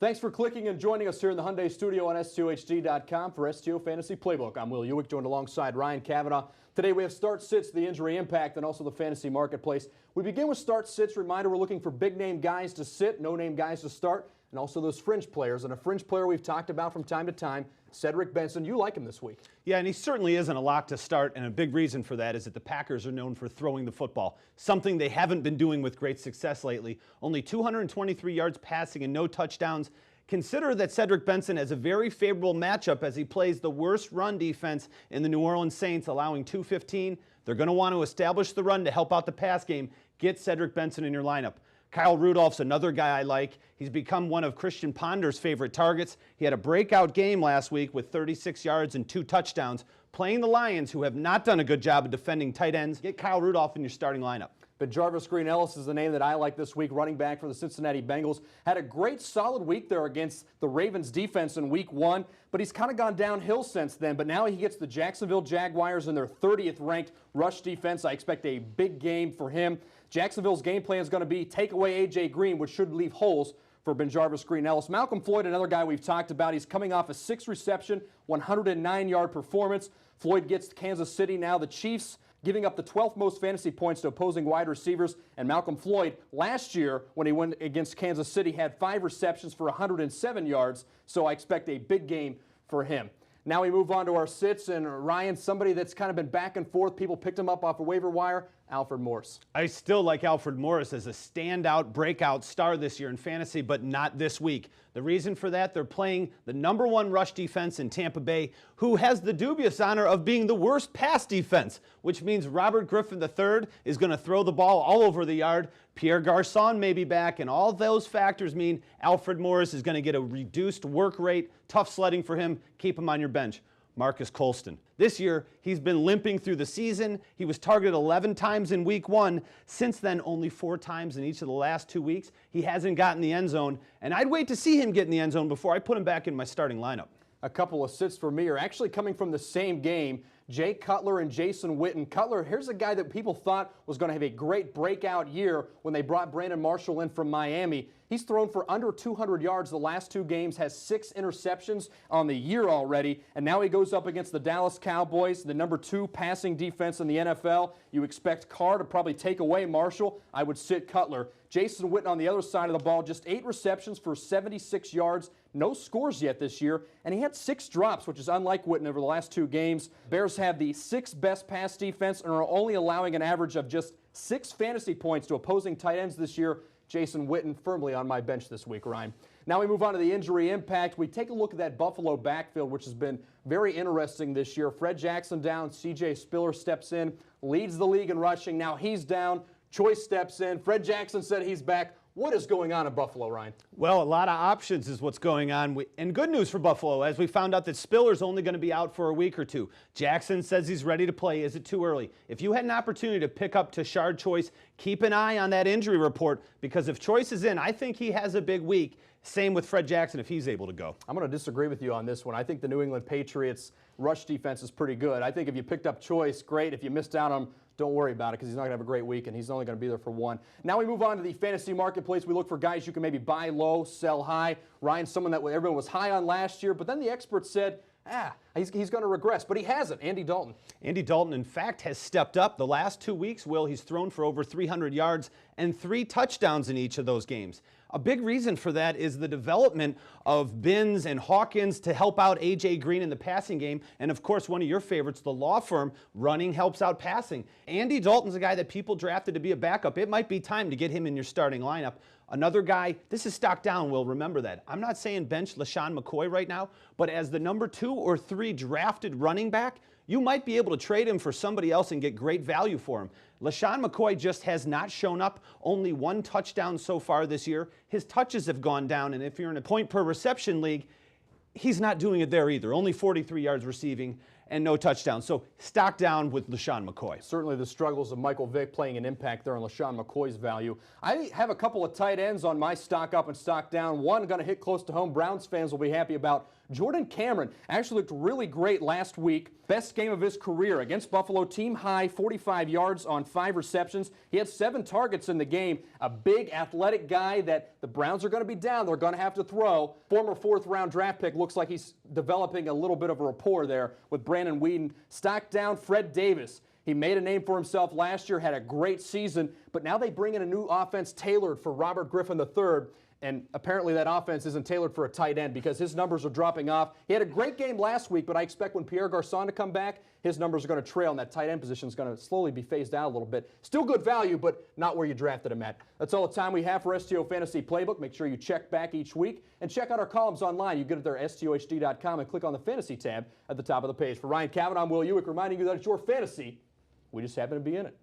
Thanks for clicking and joining us here in the Hyundai studio on STOHD.com for STO Fantasy Playbook. I'm Will Ewick, joined alongside Ryan Kavanaugh. Today we have start sits, the injury impact, and also the fantasy marketplace. We begin with start sits. Reminder, we're looking for big name guys to sit, no name guys to start, and also those fringe players. And a fringe player we've talked about from time to time, Cedric Benson. You like him this week. Yeah, and he certainly isn't a lock to start, and a big reason for that is that the Packers are known for throwing the football, something they haven't been doing with great success lately. Only 223 yards passing and no touchdowns. Consider that Cedric Benson has a very favorable matchup as he plays the worst run defense in the New Orleans Saints, allowing 215. They're going to want to establish the run to help out the pass game. Get Cedric Benson in your lineup. Kyle Rudolph's another guy I like. He's become one of Christian Ponder's favorite targets. He had a breakout game last week with 36 yards and 2 touchdowns, playing the Lions, who have not done a good job of defending tight ends. Get Kyle Rudolph in your starting lineup. But Jarvis Green-Ellis is the name that I like this week, running back for the Cincinnati Bengals. Had a great solid week there against the Ravens defense in week 1, but he's kind of gone downhill since then. But now he gets the Jacksonville Jaguars in their 30th ranked rush defense. I expect a big game for him. Jacksonville's game plan is going to be take away A.J. Green, which should leave holes for Jarvis Green-Ellis. Malcolm Floyd, another guy we've talked about. He's coming off a 6-reception, 109-yard performance. Floyd gets to Kansas City now. The Chiefs giving up the 12th most fantasy points to opposing wide receivers. And Malcolm Floyd, last year when he went against Kansas City, had 5 receptions for 107 yards. So I expect a big game for him. Now we move on to our sits, and Ryan, somebody that's kind of been back and forth. People picked him up off a waiver wire, Alfred Morris. I still like Alfred Morris as a standout breakout star this year in fantasy, but not this week. The reason for that, they're playing the #1 rush defense in Tampa Bay, who has the dubious honor of being the worst pass defense, which means Robert Griffin III is going to throw the ball all over the yard. Pierre Garçon may be back, and all those factors mean Alfred Morris is going to get a reduced work rate. Tough sledding for him. Keep him on your bench. Marcus Colston. This year, he's been limping through the season. He was targeted 11 times in week 1. Since then, only 4 times in each of the last 2 weeks. He hasn't gotten the end zone, and I'd wait to see him get in the end zone before I put him back in my starting lineup. A couple of sits for me are actually coming from the same game. Jay Cutler and Jason Witten. Cutler, here's a guy that people thought was going to have a great breakout year when they brought Brandon Marshall in from Miami. He's thrown for under 200 yards the last 2 games, has 6 interceptions on the year already, and now he goes up against the Dallas Cowboys, the #2 passing defense in the NFL. You expect Carr to probably take away Marshall. I would sit Cutler. Jason Witten on the other side of the ball, just 8 receptions for 76 yards. No scores yet this year, and he had 6 drops, which is unlike Witten over the last 2 games. Bears have the 6th best pass defense and are only allowing an average of just 6 fantasy points to opposing tight ends this year. Jason Witten firmly on my bench this week, Ryan. Now we move on to the injury impact. We take a look at that Buffalo backfield, which has been very interesting this year. Fred Jackson down, C.J. Spiller steps in, leads the league in rushing. Now he's down. Choice steps in. Fred Jackson said he's back. What is going on in Buffalo, Ryan? Well, a lot of options is what's going on. And good news for Buffalo, as we found out that Spiller's only going to be out for a week or 2. Jackson says he's ready to play. Is it too early? If you had an opportunity to pick up Tashard Choice, keep an eye on that injury report, because if Choice is in, I think he has a big week. Same with Fred Jackson if he's able to go. I'm going to disagree with you on this one. I think the New England Patriots rush defense is pretty good. I think if you picked up Choice, great. If you missed out on him, don't worry about it, because he's not going to have a great week, and he's only going to be there for 1. Now we move on to the fantasy marketplace. We look for guys you can maybe buy low, sell high. Ryan, someone that everyone was high on last year, but then the experts said, he's going to regress, but he hasn't. Andy Dalton. Andy Dalton, in fact, has stepped up. The last 2 weeks, Will, he's thrown for over 300 yards and 3 touchdowns in each of those games. A big reason for that is the development of Binns and Hawkins to help out A.J. Green in the passing game. And, of course, one of your favorites, the law firm, running helps out passing. Andy Dalton's a guy that people drafted to be a backup. It might be time to get him in your starting lineup. Another guy, this is stock down, Will, remember that. I'm not saying bench LaShawn McCoy right now, but as the #2 or 3 drafted running back, you might be able to trade him for somebody else and get great value for him. LaShawn McCoy just has not shown up. Only 1 touchdown so far this year. His touches have gone down, and if you're in a point per reception league, he's not doing it there either. Only 43 yards receiving. and no touchdowns. So stock down with LaShawn McCoy. Certainly the struggles of Michael Vick playing an impact there on LaShawn McCoy's value. I have a couple of tight ends on my stock up and stock down. One going to hit close to home. Browns fans will be happy about. Jordan Cameron actually looked really great last week. Best game of his career against Buffalo. Team high, 45 yards on 5 receptions. He had 7 targets in the game. A big athletic guy that the Browns are going to be down. They're going to have to throw. Former 4th-round draft pick. Looks like he's developing a little bit of a rapport there with Brandon Weeden. Stock down, Fred Davis. He made a name for himself last year, had a great season, but now they bring in a new offense tailored for Robert Griffin III. And apparently that offense isn't tailored for a tight end because his numbers are dropping off. He had a great game last week, but I expect when Pierre Garçon to come back, his numbers are going to trail, and that tight end position is going to slowly be phased out a little bit. Still good value, but not where you drafted him at. That's all the time we have for STO Fantasy Playbook. Make sure you check back each week and check out our columns online. You get it there at STOHD.com and click on the Fantasy tab at the top of the page. For Ryan Cavan, I'm Will Ewick, reminding you that it's your fantasy. We just happen to be in it.